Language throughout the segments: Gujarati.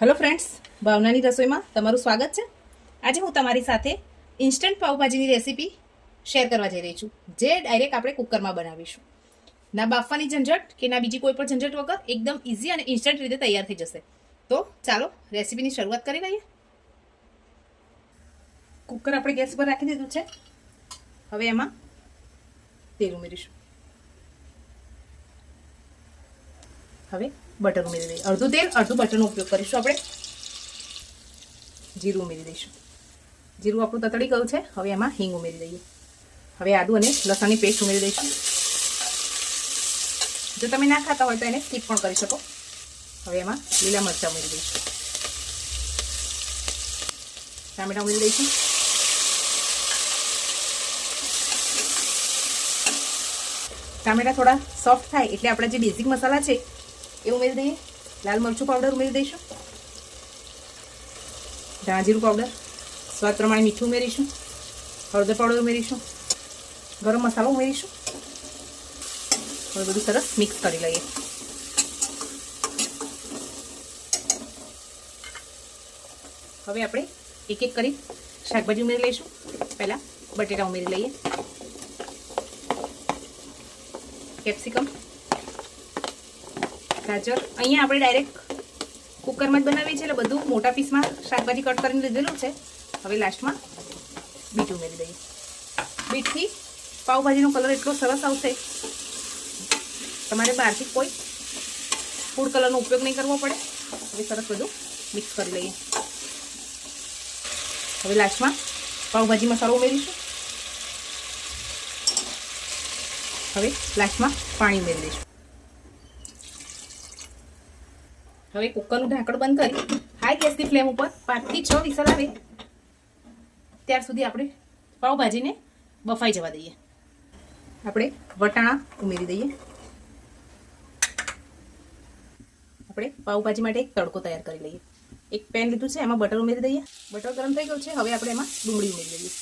હેલો ફ્રેન્ડ્સ, ભાવનાની રસોઈમાં તમારું સ્વાગત છે। આજે હું તમારી સાથે ઇન્સ્ટન્ટ પાવભાજીની રેસીપી શેર કરવા જઈ રહી છું, જે ડાયરેક્ટ આપણે કુકરમાં બનાવીશું। ના બાફવાની ઝંઝટ કે ના બીજી કોઈ પણ ઝંઝટ વગર એકદમ ઇઝી અને ઇન્સ્ટન્ટ રીતે તૈયાર થઈ જશે। તો ચાલો રેસીપીની શરૂઆત કરી લઈએ। કુકર આપણે ગેસ પર રાખી દીધું છે। હવે એમાં તેલ ઉમેરીશું। હવે બટર ઉમેરી દઈએ। અડધું તેલ અડધું બટરનો ઉપયોગ કરીશું આપણે। જીરું ઉમેરી દઈશું। જીરું આપણું તતડી ગયું છે। હવે એમાં હિંગ ઉમેરી દઈએ। હવે આદુ અને લસણની પેસ્ટ ઉમેરી દઈશું। જો તમે ના ખાતા હોય તો એને સ્કીપ પણ કરી શકો। હવે એમાં લીલા મરચાં ઉમેરી દઈશું। ટામેટા ઉમેરી દઈશું। ટામેટા થોડા સોફ્ટ થાય એટલે આપણા જે બેઝિક મસાલા છે એ ઉમેરી દઈએ। લાલ મરચું પાવડર ઉમેરી દઈશું। ધાણા જીરું પાવડર, સ્વાદ પ્રમાણે મીઠું ઉમેરીશું। હળદર પાવડર ઉમેરીશું। ગરમ મસાલો ઉમેરીશું। હવે બધું સરસ મિક્સ કરી લઈએ। હવે આપણે એક એક કરી શાકભાજી ઉમેરી લઈશું। પહેલા બટેટા ઉમેરી લઈએ, કેપ્સિકમ, ગાજર। અહીંયા આપણે ડાયરેક્ટ કુકરમાં જ બનાવીએ છીએ એટલે બધું મોટા પીસમાં શાકભાજી કટ કરીને લીધેલું છે। હવે લાસ્ટમાં બીટ ઉમેરી દઈએ। બીટથી પાવભાજીનો કલર એટલો સરસ આવશે, તમારે બહારથી કોઈ ફૂડ કલરનો ઉપયોગ નહીં કરવો પડે। હવે સરસ બધું મિક્સ કરી લઈએ। હવે લાસ્ટમાં પાવભાજી મસાલો ઉમેરીશું। હવે લાસ્ટમાં પાણી ઉમેરી દઈશું। હવે કુકરનું ઢાંકણ બંધ કરી હાઈ ગેસની ફ્લેમ ઉપર 5 થી 6 વિસલ આવે ત્યાર સુધી આપણે પાવભાજીને બફાઈ જવા દઈએ। આપણે વટાણા ઉમેરી દઈએ। આપણે પાવભાજી માટે એક તડકો તૈયાર કરી લઈએ। એક પેન લીધું છે, એમાં બટર ઉમેરી દઈએ। બટર ગરમ થઈ ગયું છે। હવે આપણે એમાં ડુંગળી ઉમેરી દઈએ।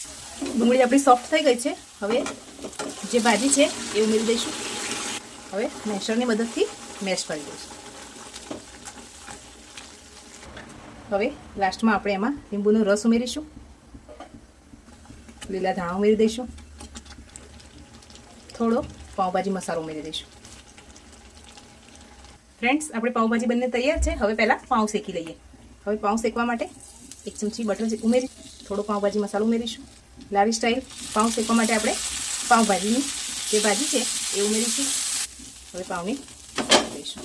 ડુંગળી આપણી સોફ્ટ થઈ ગઈ છે। હવે જે ભાજી છે એ ઉમેરી દઈશું। હવે મેશરની મદદથી મેશ કરી દઈશું। હવે લાસ્ટમાં આપણે એમાં લીંબુનો રસ ઉમેરીશું। લીલા ધાણા ઉમેરી દઈશું। થોડો પાવભાજી મસાલો ઉમેરી દઈશું। ફ્રેન્ડ્સ, આપણે પાવભાજી બંને તૈયાર છે। હવે પહેલાં પાઉં શેકી લઈએ। હવે પાઉં શેકવા માટે 1 ચમચી બટર ઉમેરી, થોડો પાવભાજી મસાલો ઉમેરીશું। લારી સ્ટાઇલ પાઉં શેકવા માટે આપણે પાવભાજીની જે ભાજી છે એ ઉમેરીશું। હવે પાઉંને દઈશું।